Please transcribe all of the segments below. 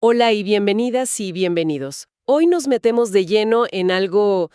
Hola y bienvenidas y bienvenidos. Hoy nos metemos de lleno en algo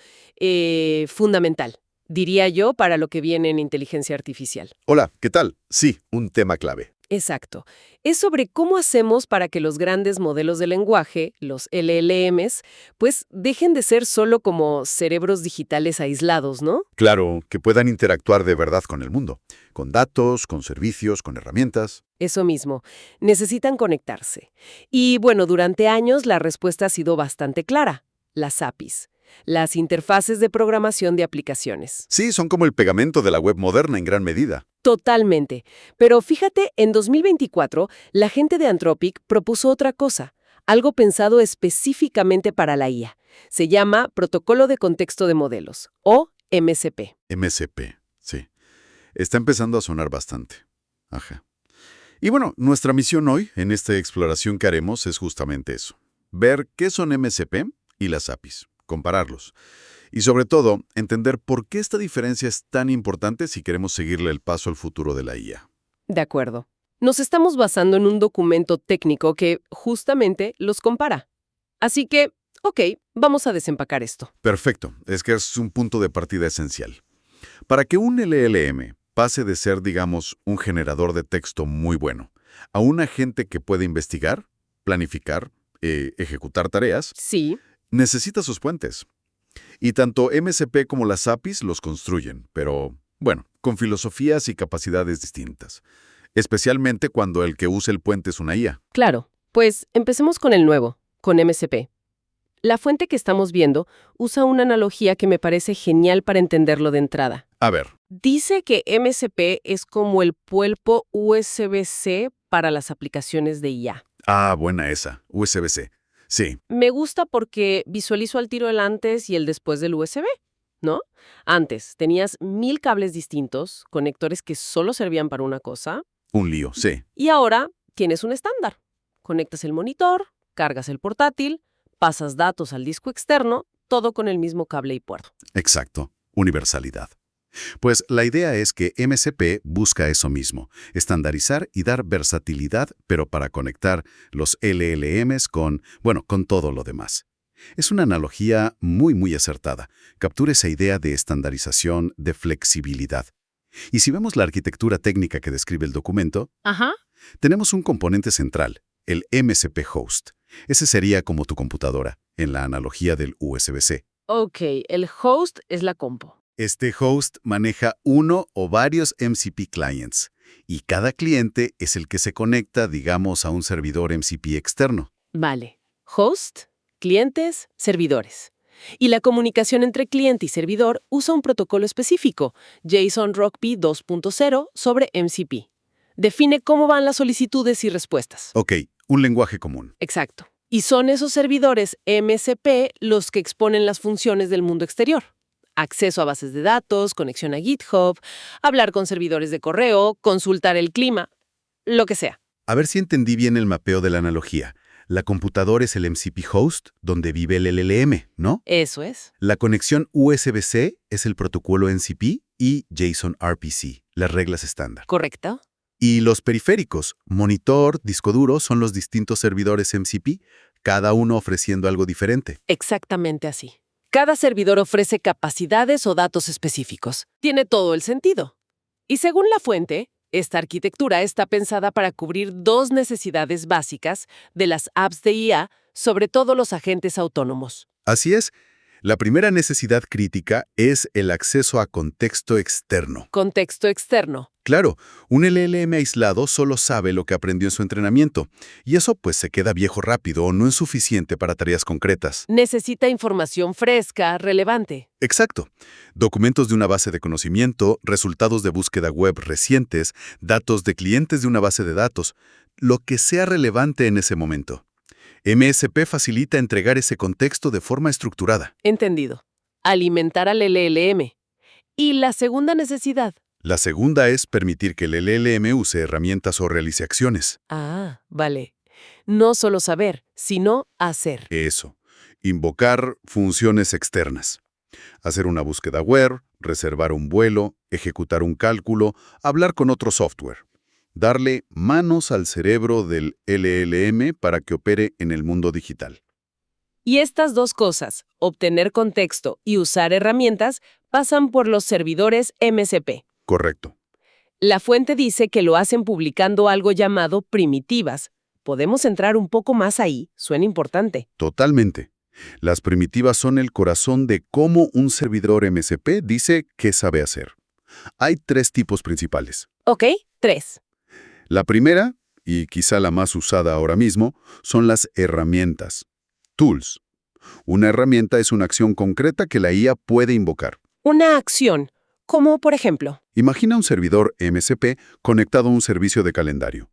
fundamental, diría yo, para lo que viene en inteligencia artificial. Hola, ¿qué tal? Sí, un tema clave. Exacto. Es sobre cómo hacemos para que los grandes modelos de lenguaje, los LLMs, pues dejen de ser solo como cerebros digitales aislados, ¿no? Claro, que puedan interactuar de verdad con el mundo, con datos, con servicios, con herramientas. Eso mismo, necesitan conectarse. Y bueno, durante años la respuesta ha sido bastante clara, las APIs, las interfaces de programación de aplicaciones. Sí, son como el pegamento de la web moderna en gran medida. Totalmente. Pero fíjate, en 2024, la gente de Anthropic propuso otra cosa, algo pensado específicamente para la IA. Se llama Protocolo de Contexto de Modelos, o MCP. MSP, sí. Está empezando a sonar bastante. Ajá. Y bueno, nuestra misión hoy, en esta exploración que haremos, es justamente eso. Ver qué son MSP y las APIs, compararlos. Y sobre todo, entender por qué esta diferencia es tan importante si queremos seguirle el paso al futuro de la IA. De acuerdo. Nos estamos basando en un documento técnico que justamente los compara. Así que, ok, vamos a desempacar esto. Perfecto, es que es un punto de partida esencial. Para que un LLM pase de ser, digamos, un generador de texto muy bueno, a un agente que puede investigar, planificar, ejecutar tareas, Sí, necesita sus puentes. Y tanto MSP como las APIs los construyen, pero, bueno, con filosofías y capacidades distintas. Especialmente cuando el que usa el puente es una IA. claro. Pues empecemos con el nuevo, con MCP. La fuente que estamos viendo usa una analogía que me parece genial para entenderlo de entrada. A ver, Dice que MCP es como el pulpo USB-C para las aplicaciones de IA. buena esa, USB-C. Sí, Me gusta porque visualizo al tiro el antes y el después del USB, ¿no? Antes tenías 1000 cables distintos, conectores que solo servían para una cosa, un lío, sí. y ahora tienes un estándar. Conectas el monitor, cargas el portátil, pasas datos al disco externo, todo con el mismo cable y puerto. Exacto, universalidad. Pues la idea es que MCP busca eso mismo, estandarizar y dar versatilidad, pero para conectar los LLMs con, bueno, con todo lo demás. Es una analogía muy acertada. Captura esa idea de estandarización, de flexibilidad. Y si vemos la arquitectura técnica que describe el documento, Ajá. tenemos un componente central, el MCP host. Ese sería como tu computadora, en la analogía del USB-C. Ok, el host es la compo. Este host maneja uno o varios MCP clients, y cada cliente es el que se conecta, digamos, a un servidor MCP externo. Vale. Host, clientes, servidores. Y la comunicación entre cliente y servidor usa un protocolo específico, JSON RockP 2.0 sobre MCP. Define cómo van las solicitudes y respuestas. Ok, un lenguaje común. Exacto. Y son esos servidores MCP los que exponen las funciones del mundo exterior. Acceso a bases de datos, conexión a GitHub, hablar con servidores de correo, consultar el clima, lo que sea. A ver si entendí bien el mapeo de la analogía. La computadora es el MCP host, donde vive el LLM, ¿no? Eso es. La conexión USB-C es el protocolo MCP y JSON RPC, las reglas estándar. ¿Correcto? Y los periféricos, monitor, disco duro, son los distintos servidores MCP, cada uno ofreciendo algo diferente. Exactamente así. Cada servidor ofrece capacidades o datos específicos. Tiene todo el sentido. Y según la fuente, esta arquitectura está pensada para cubrir dos necesidades básicas de las apps de IA, sobre todo los agentes autónomos. Así es, la primera necesidad crítica es el acceso a contexto externo. Contexto externo. Claro, un LLM aislado solo sabe lo que aprendió en su entrenamiento, y eso pues se queda viejo rápido o no es suficiente para tareas concretas. Necesita información fresca, relevante. Exacto. Documentos de una base de conocimiento, resultados de búsqueda web recientes, datos de clientes de una base de datos, lo que sea relevante en ese momento. MSP facilita entregar ese contexto de forma estructurada. Entendido. Alimentar al LLM. Y la segunda necesidad. La segunda es permitir que el LLM use herramientas o realice acciones. Vale. No solo saber, sino hacer. Eso. Invocar funciones externas. Hacer una búsqueda web, reservar un vuelo, ejecutar un cálculo, hablar con otro software. darle manos al cerebro del LLM para que opere en el mundo digital. Y estas dos cosas, obtener contexto y usar herramientas, pasan por los servidores MCP. Correcto. La fuente dice que lo hacen publicando algo llamado primitivas. ¿Podemos entrar un poco más ahí? Suena importante. Totalmente. Las primitivas son el corazón de cómo un servidor MCP dice qué sabe hacer. Hay 3 tipos principales. Ok, 3. La primera, y quizá la más usada ahora mismo, son las herramientas. Tools. Una herramienta es una acción concreta que la IA puede invocar. Una acción, como por ejemplo. Imagina un servidor MCP conectado a un servicio de calendario.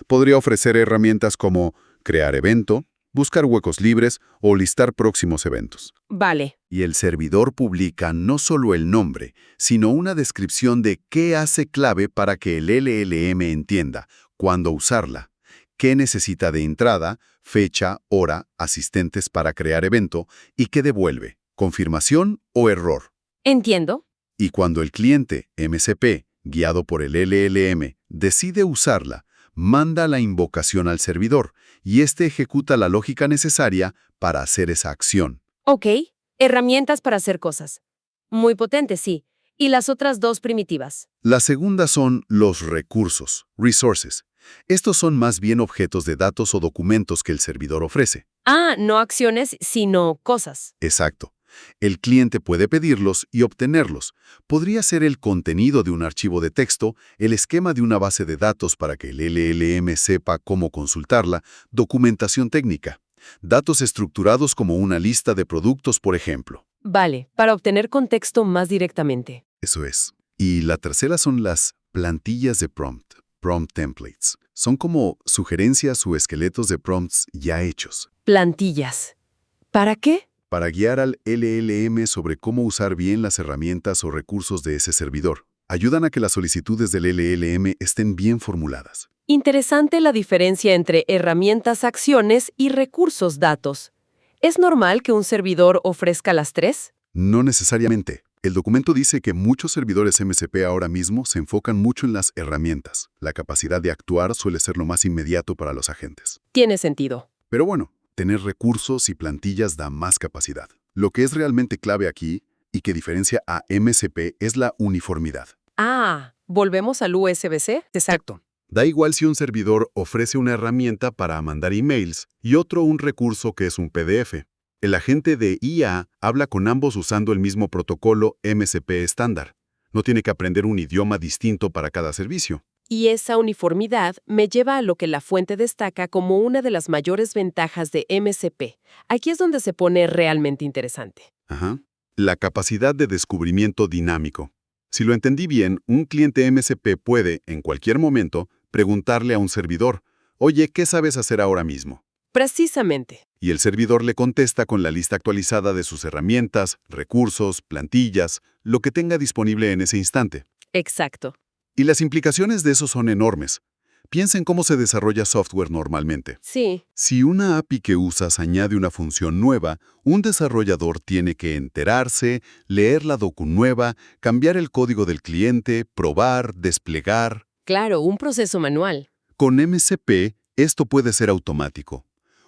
Podría ofrecer herramientas como crear evento, buscar huecos libres o listar próximos eventos. Vale. Y el servidor publica no solo el nombre, sino una descripción de qué hace clave para que el LLM entienda cuándo usarla, qué necesita de entrada, fecha, hora, asistentes para crear evento y qué devuelve, confirmación o error. Entiendo. Y cuando el cliente MCP, guiado por el LLM, decide usarla, manda la invocación al servidor y éste ejecuta la lógica necesaria para hacer esa acción. Ok, herramientas para hacer cosas. Muy potentes, sí. ¿Y las otras 2 primitivas? La segunda son los recursos, resources. Estos son más bien objetos de datos o documentos que el servidor ofrece. Ah, no acciones, sino cosas. Exacto. El cliente puede pedirlos y obtenerlos. Podría ser el contenido de un archivo de texto, el esquema de una base de datos para que el LLM sepa cómo consultarla, documentación técnica. Datos estructurados como una lista de productos, por ejemplo. Vale, para obtener contexto más directamente. Eso es. Y la tercera son las plantillas de prompt templates. Son como sugerencias o esqueletos de prompts ya hechos. Plantillas. ¿Para qué? Para guiar al LLM sobre cómo usar bien las herramientas o recursos de ese servidor. Ayudan a que las solicitudes del LLM estén bien formuladas. Interesante la diferencia entre herramientas acciones y recursos datos. ¿Es normal que un servidor ofrezca las 3? No necesariamente. El documento dice que muchos servidores MCP ahora mismo se enfocan mucho en las herramientas. La capacidad de actuar suele ser lo más inmediato para los agentes. Tiene sentido. Pero bueno, tener recursos y plantillas da más capacidad. Lo que es realmente clave aquí y que diferencia a MCP es la uniformidad. Ah, ¿volvemos al USB-C? Exacto. Da igual si un servidor ofrece una herramienta para mandar emails y otro un recurso que es un PDF. El agente de IA habla con ambos usando el mismo protocolo MCP estándar. No tiene que aprender un idioma distinto para cada servicio. Y esa uniformidad me lleva a lo que la fuente destaca como una de las mayores ventajas de MCP. Aquí es donde se pone realmente interesante. Ajá. La capacidad de descubrimiento dinámico. Si lo entendí bien, un cliente MCP puede, en cualquier momento, preguntarle a un servidor, «Oye, ¿qué sabes hacer ahora mismo?». Precisamente. Y el servidor le contesta con la lista actualizada de sus herramientas, recursos, plantillas, lo que tenga disponible en ese instante. Exacto. Y las implicaciones de eso son enormes. Piensa en cómo se desarrolla software normalmente. Sí. Si una API que usas añade una función nueva, un desarrollador tiene que enterarse, leer la docu nueva, cambiar el código del cliente, probar, desplegar. Claro, un proceso manual. Con MCP, esto puede ser automático.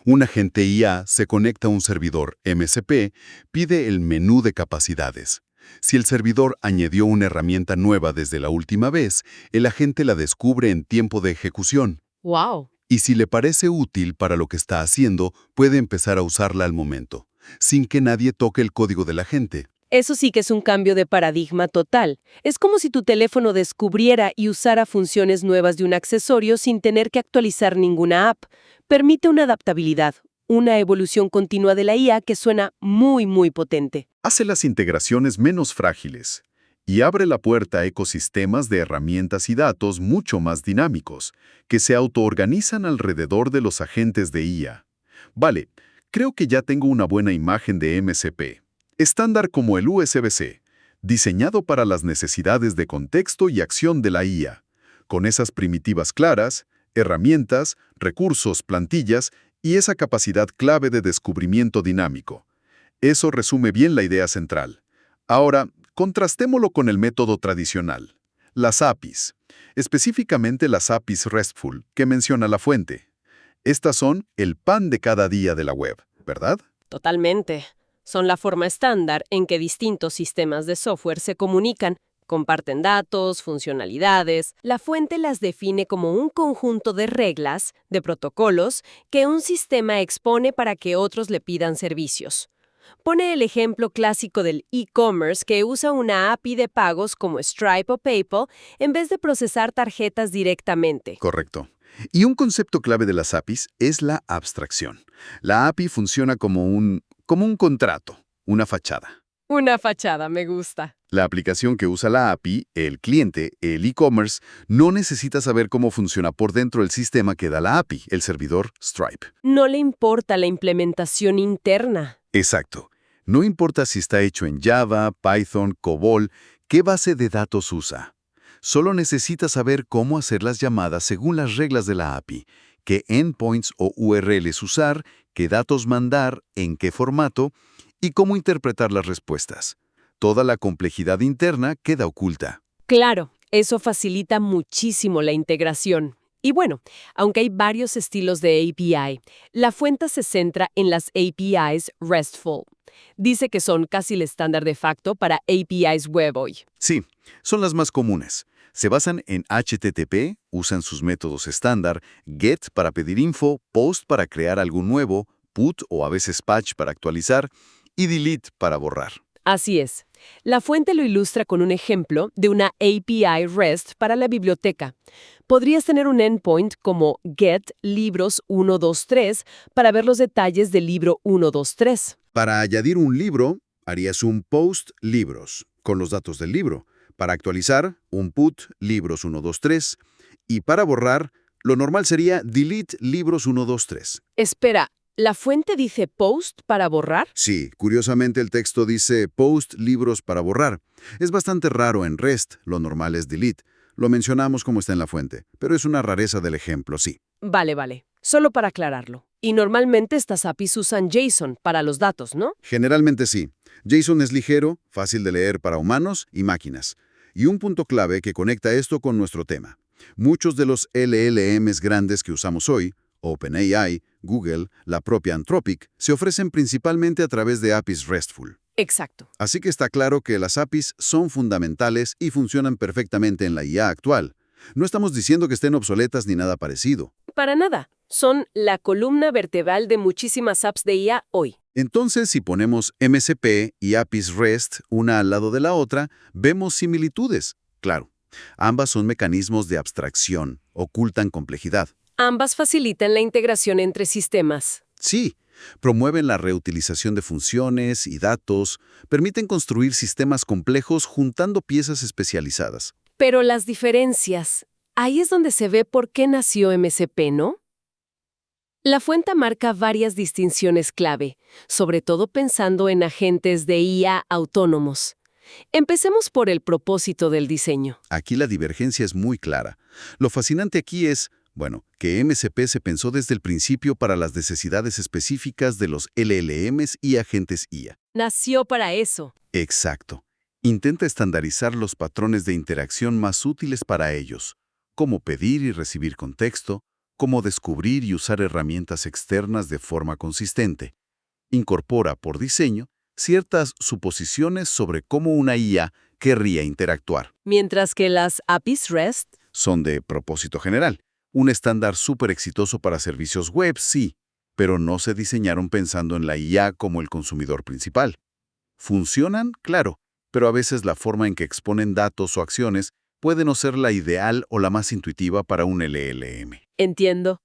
Un agente IA se conecta a un servidor MCP, pide el menú de capacidades. Si el servidor añadió una herramienta nueva desde la última vez, el agente la descubre en tiempo de ejecución. ¡Wow! Y si le parece útil para lo que está haciendo, puede empezar a usarla al momento, sin que nadie toque el código del agente. Eso sí que es un cambio de paradigma total. Es como si tu teléfono descubriera y usara funciones nuevas de un accesorio sin tener que actualizar ninguna app. Permite una adaptabilidad, una evolución continua de la IA que suena muy, muy potente. Hace las integraciones menos frágiles y abre la puerta a ecosistemas de herramientas y datos mucho más dinámicos, que se autoorganizan alrededor de los agentes de IA. Vale, creo que ya tengo una buena imagen de MCP. Estándar como el USB-C, diseñado para las necesidades de contexto y acción de la IA, con esas primitivas claras, herramientas, recursos, plantillas y esa capacidad clave de descubrimiento dinámico. Eso resume bien la idea central. Ahora, contrastémoslo con el método tradicional. Las APIs. Específicamente las APIs RESTful que menciona la fuente. Estas son el pan de cada día de la web, ¿verdad? Totalmente. Son la forma estándar en que distintos sistemas de software se comunican, comparten datos, funcionalidades. La fuente las define como un conjunto de reglas, de protocolos, que un sistema expone para que otros le pidan servicios. Pone el ejemplo clásico del e-commerce que usa una API de pagos como Stripe o PayPal en vez de procesar tarjetas directamente. Correcto. Y un concepto clave de las APIs es la abstracción. La API funciona como un contrato, una fachada. Una fachada, me gusta. La aplicación que usa la API, el cliente, el e-commerce, no necesita saber cómo funciona por dentro el sistema que da la API, el servidor Stripe. No le importa la implementación interna. Exacto. No importa si está hecho en Java, Python, COBOL, qué base de datos usa. Solo necesita saber cómo hacer las llamadas según las reglas de la API, qué endpoints o URLs usar, qué datos mandar, en qué formato y cómo interpretar las respuestas. Toda la complejidad interna queda oculta. Claro, eso facilita muchísimo la integración. Y bueno, aunque hay varios estilos de API, la fuente se centra en las APIs RESTful. Dice que son casi el estándar de facto para APIs web hoy. Sí, son las más comunes. Se basan en HTTP, usan sus métodos estándar, GET para pedir info, POST para crear algo nuevo, PUT o a veces PATCH para actualizar y DELETE para borrar. Así es. La fuente lo ilustra con un ejemplo de una API REST para la biblioteca. Podrías tener un endpoint como get libros 123 para ver los detalles del libro 123. Para añadir un libro, harías un post libros con los datos del libro. Para actualizar, un put libros 123. Y para borrar, lo normal sería delete libros 123. Espera, ¿la fuente dice post para borrar? Sí, curiosamente el texto dice post libros para borrar. Es bastante raro en REST, lo normal es delete. Lo mencionamos como está en la fuente, pero es una rareza del ejemplo, sí. Vale. Solo para aclararlo. Y normalmente estas APIs usan JSON para los datos, ¿no? Generalmente sí. JSON es ligero, fácil de leer para humanos y máquinas. Y un punto clave que conecta esto con nuestro tema. Muchos de los LLMs grandes que usamos hoy, OpenAI, Google, la propia Anthropic, se ofrecen principalmente a través de APIs RESTful. Exacto. Así que está claro que las APIs son fundamentales y funcionan perfectamente en la IA actual. No estamos diciendo que estén obsoletas ni nada parecido. Para nada. Son la columna vertebral de muchísimas apps de IA hoy. Entonces, si ponemos MCP y APIs REST una al lado de la otra, vemos similitudes. Claro, ambas son mecanismos de abstracción, ocultan complejidad. Ambas facilitan la integración entre sistemas. Sí, promueven la reutilización de funciones y datos, permiten construir sistemas complejos juntando piezas especializadas. Pero las diferencias, ahí es donde se ve por qué nació MCP, ¿no? La fuente marca varias distinciones clave, sobre todo pensando en agentes de IA autónomos. Empecemos por el propósito del diseño. Aquí la divergencia es muy clara. Lo fascinante aquí es, que MCP se pensó desde el principio para las necesidades específicas de los LLMs y agentes IA. Nació para eso. Exacto. Intenta estandarizar los patrones de interacción más útiles para ellos, cómo pedir y recibir contexto, cómo descubrir y usar herramientas externas de forma consistente. Incorpora, por diseño, ciertas suposiciones sobre cómo una IA querría interactuar. Mientras que las APIs REST Son de propósito general. Un estándar súper exitoso para servicios web, sí, pero no se diseñaron pensando en la IA como el consumidor principal. Funcionan, claro, pero a veces la forma en que exponen datos o acciones puede no ser la ideal o la más intuitiva para un LLM. Entiendo.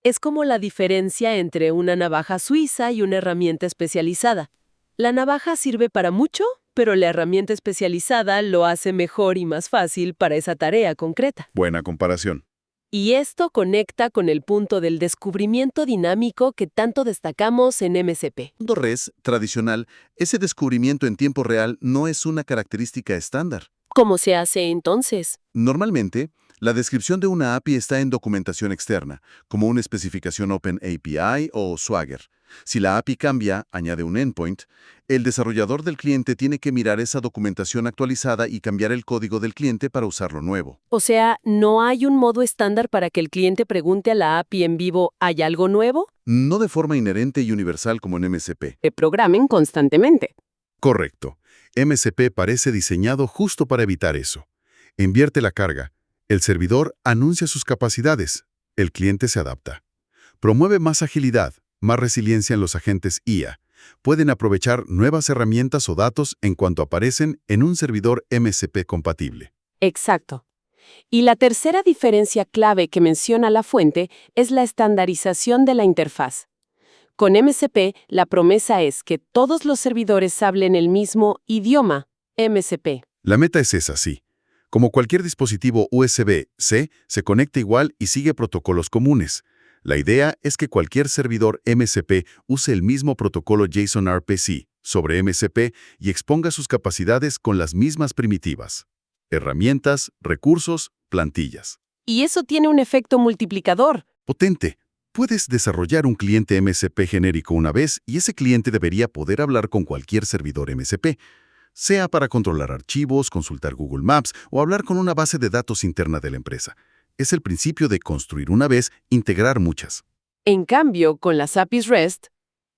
Es como la diferencia entre una navaja suiza y una herramienta especializada. La navaja sirve para mucho, pero la herramienta especializada lo hace mejor y más fácil para esa tarea concreta. Buena comparación. Y esto conecta con el punto del descubrimiento dinámico que tanto destacamos en MCP. En el mundo REST tradicional, ese descubrimiento en tiempo real no es una característica estándar. ¿Cómo se hace entonces? Normalmente, La descripción de una API está en documentación externa, como una especificación OpenAPI o Swagger. Si la API cambia, añade un endpoint, el desarrollador del cliente tiene que mirar esa documentación actualizada y cambiar el código del cliente para usarlo nuevo. O sea, ¿no hay un modo estándar para que el cliente pregunte a la API en vivo, ¿hay algo nuevo? No de forma inherente y universal como en MCP. Que programen constantemente. Correcto. MCP parece diseñado justo para evitar eso. Invierte la carga. El servidor anuncia sus capacidades. El cliente se adapta. Promueve más agilidad, más resiliencia en los agentes IA. Pueden aprovechar nuevas herramientas o datos en cuanto aparecen en un servidor MCP compatible. Exacto. Y la tercera diferencia clave que menciona la fuente es la estandarización de la interfaz. Con MCP, la promesa es que todos los servidores hablen el mismo idioma, MCP. La meta es esa, sí. Como cualquier dispositivo USB-C, se conecta igual y sigue protocolos comunes. La idea es que cualquier servidor MCP use el mismo protocolo JSON RPC sobre MCP y exponga sus capacidades con las mismas primitivas. Herramientas, recursos, plantillas. Y eso tiene un efecto multiplicador. Potente. Puedes desarrollar un cliente MCP genérico una vez y ese cliente debería poder hablar con cualquier servidor MCP, sea para controlar archivos, consultar Google Maps o hablar con una base de datos interna de la empresa. Es el principio de construir una vez, integrar muchas. En cambio, con las APIs REST,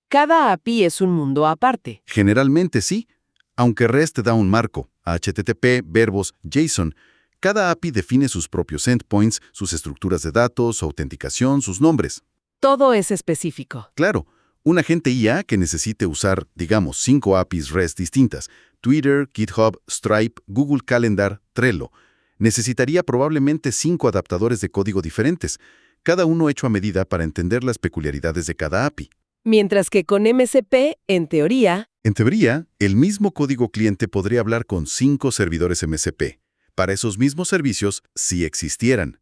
cada API es un mundo aparte. Generalmente sí, aunque REST da un marco, HTTP, verbos, JSON. Cada API define sus propios endpoints, sus estructuras de datos, su autenticación, sus nombres. Todo es específico. Claro, un agente IA que necesite usar, digamos, 5 APIs REST distintas, Twitter, GitHub, Stripe, Google Calendar, Trello, necesitaría probablemente 5 adaptadores de código diferentes, cada uno hecho a medida para entender las peculiaridades de cada API. Mientras que con MCP, en teoría, En teoría, el mismo código cliente podría hablar con 5 servidores MCP, para esos mismos servicios si existieran,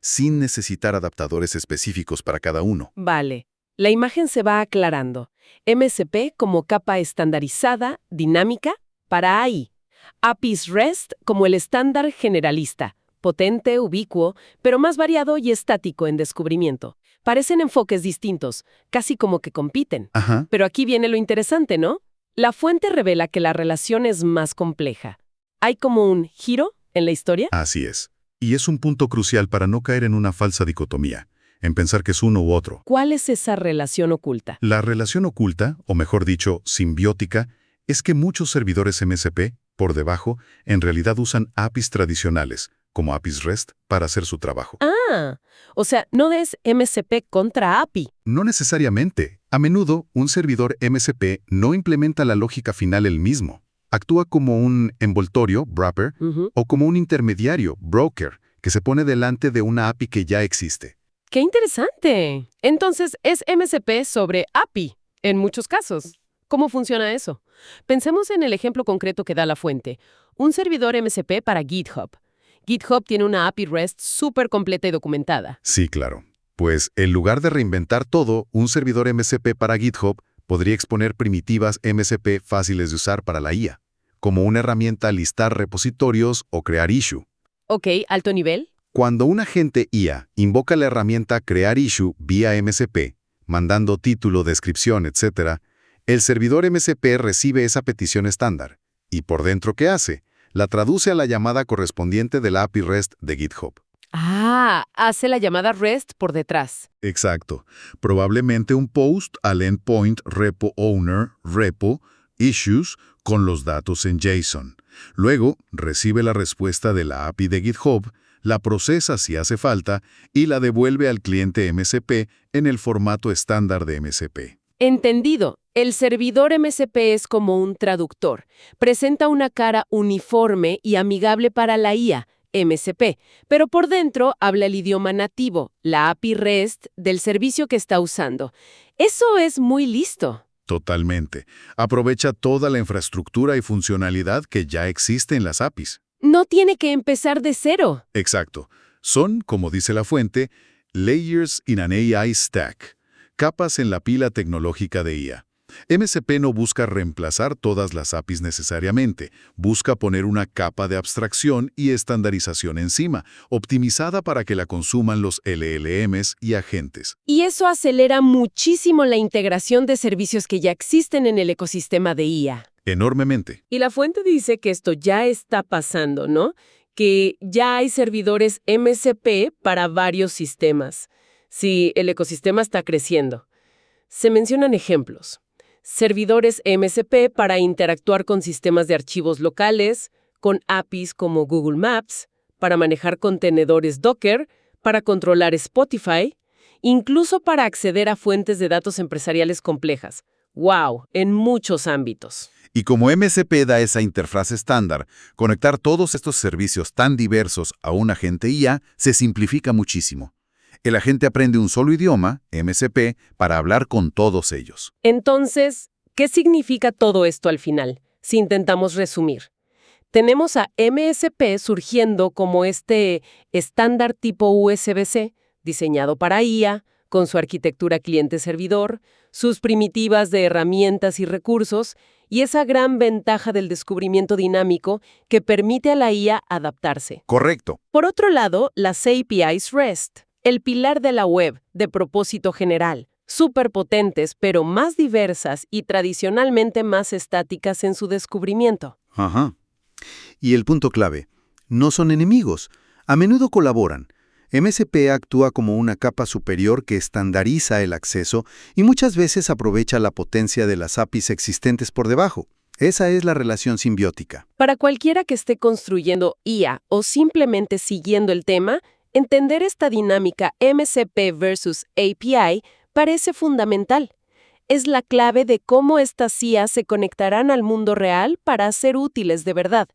sin necesitar adaptadores específicos para cada uno. vale, la imagen se va aclarando. MCP como capa estandarizada, dinámica, para AI. APIs REST como el estándar generalista, potente, ubicuo, pero más variado y estático en descubrimiento. Parecen enfoques distintos, casi como que compiten. Ajá. Pero aquí viene lo interesante, ¿no? La fuente revela que la relación es más compleja. ¿Hay como un giro en la historia? Así es. Y es un punto crucial para no caer en una falsa dicotomía, en pensar que es uno u otro. ¿Cuál es esa relación oculta? La relación oculta, o mejor dicho, simbiótica, es que muchos servidores MCP, por debajo, en realidad usan APIs tradicionales, como APIs REST, para hacer su trabajo. Ah, o sea, no es MCP contra API. No necesariamente. A menudo, un servidor MCP no implementa la lógica final él mismo. Actúa como un envoltorio, wrapper, o como un intermediario, broker, que se pone delante de una API que ya existe. ¡Qué interesante! Entonces, es MCP sobre API, en muchos casos. ¿Cómo funciona eso? Pensemos en el ejemplo concreto que da la fuente. Un servidor MCP para GitHub. GitHub tiene una API REST súper completa y documentada. Sí, claro. Pues, en lugar de reinventar todo, un servidor MCP para GitHub podría exponer primitivas MCP fáciles de usar para la IA, como una herramienta listar repositorios o crear issue. Ok, alto nivel. Cuando un agente IA invoca la herramienta crear issue vía MCP, mandando título, descripción, etc., el servidor MCP recibe esa petición estándar. ¿Y por dentro qué hace? La traduce a la llamada correspondiente de la API REST de GitHub. Ah, hace la llamada REST por detrás. Exacto. Probablemente un post al endpoint repo owner, repo, issues, con los datos en JSON. Luego, recibe la respuesta de la API de GitHub, la procesa si hace falta y la devuelve al cliente MCP en el formato estándar de MCP. Entendido. El servidor MCP es como un traductor. Presenta una cara uniforme y amigable para la IA, MCP, pero por dentro habla el idioma nativo, la API REST del servicio que está usando. Eso es muy listo. Totalmente. Aprovecha toda la infraestructura y funcionalidad que ya existe en las APIs. No tiene que empezar de cero. Exacto. Son, como dice la fuente, layers in an AI stack, capas en la pila tecnológica de IA. MCP no busca reemplazar todas las APIs necesariamente, busca poner una capa de abstracción y estandarización encima, optimizada para que la consuman los LLMs y agentes. Y eso acelera muchísimo la integración de servicios que ya existen en el ecosistema de IA. Enormemente. Y la fuente dice que esto ya está pasando, ¿no? Que ya hay servidores MCP para varios sistemas. Sí, el ecosistema está creciendo. Se mencionan ejemplos. Servidores MCP para interactuar con sistemas de archivos locales, con APIs como Google Maps, para manejar contenedores Docker, para controlar Spotify, incluso para acceder a fuentes de datos empresariales complejas. ¡Wow! En muchos ámbitos. Y como MCP da esa interfaz estándar, conectar todos estos servicios tan diversos a un agente IA se simplifica muchísimo. El agente aprende un solo idioma, MCP, para hablar con todos ellos. Entonces, ¿qué significa todo esto al final? Si intentamos resumir. Tenemos a MSP surgiendo como este estándar tipo USB-C, diseñado para IA, con su arquitectura cliente-servidor, sus primitivas de herramientas y recursos, y esa gran ventaja del descubrimiento dinámico que permite a la IA adaptarse. Correcto. Por otro lado, las APIs REST, el pilar de la web, de propósito general, súper potentes, pero más diversas y tradicionalmente más estáticas en su descubrimiento. Ajá. Y el punto clave, no son enemigos, a menudo colaboran. MCP actúa como una capa superior que estandariza el acceso y muchas veces aprovecha la potencia de las APIs existentes por debajo. Esa es la relación simbiótica. Para cualquiera que esté construyendo IA o simplemente siguiendo el tema, entender esta dinámica MCP versus API parece fundamental. Es la clave de cómo estas IA se conectarán al mundo real para ser útiles de verdad,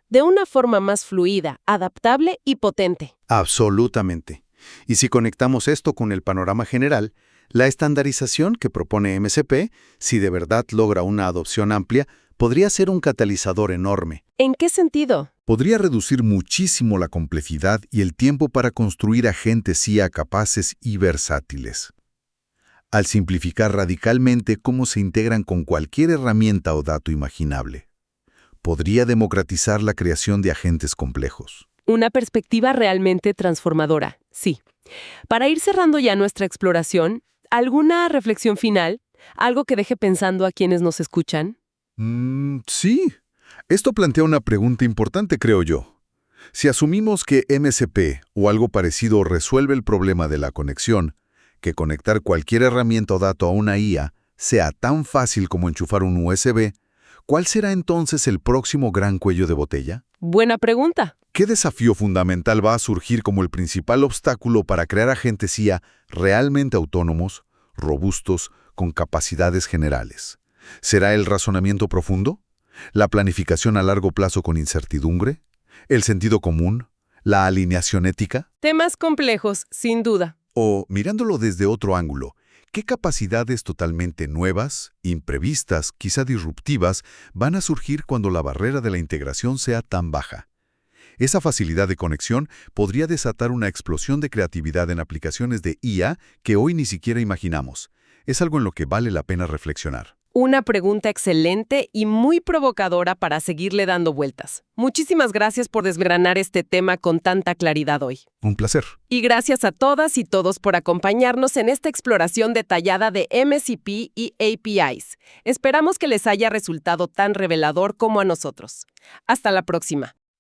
de una forma más fluida, adaptable y potente. Absolutamente. Y si conectamos esto con el panorama general, la estandarización que propone MCP, si de verdad logra una adopción amplia, podría ser un catalizador enorme. ¿En qué sentido? Podría reducir muchísimo la complejidad y el tiempo para construir agentes IA capaces y versátiles. Al simplificar radicalmente cómo se integran con cualquier herramienta o dato imaginable, podría democratizar la creación de agentes complejos. Una perspectiva realmente transformadora, sí. Para ir cerrando ya nuestra exploración, ¿alguna reflexión final? ¿Algo que deje pensando a quienes nos escuchan? Sí. Esto plantea una pregunta importante, creo yo. Si asumimos que MCP o algo parecido resuelve el problema de la conexión, que conectar cualquier herramienta o dato a una IA sea tan fácil como enchufar un USB, ¿cuál será entonces el próximo gran cuello de botella? Buena pregunta. ¿Qué desafío fundamental va a surgir como el principal obstáculo para crear agentes IA realmente autónomos, robustos, con capacidades generales? ¿Será el razonamiento profundo? ¿La planificación a largo plazo con incertidumbre? ¿El sentido común? ¿La alineación ética? Temas complejos, sin duda. O, mirándolo desde otro ángulo, ¿qué capacidades totalmente nuevas, imprevistas, quizá disruptivas, van a surgir cuando la barrera de la integración sea tan baja? Esa facilidad de conexión podría desatar una explosión de creatividad en aplicaciones de IA que hoy ni siquiera imaginamos. Es algo en lo que vale la pena reflexionar. Una pregunta excelente y muy provocadora para seguirle dando vueltas. Muchísimas gracias por desgranar este tema con tanta claridad hoy. Un placer. Y gracias a todas y todos por acompañarnos en esta exploración detallada de MCP y APIs. Esperamos que les haya resultado tan revelador como a nosotros. Hasta la próxima.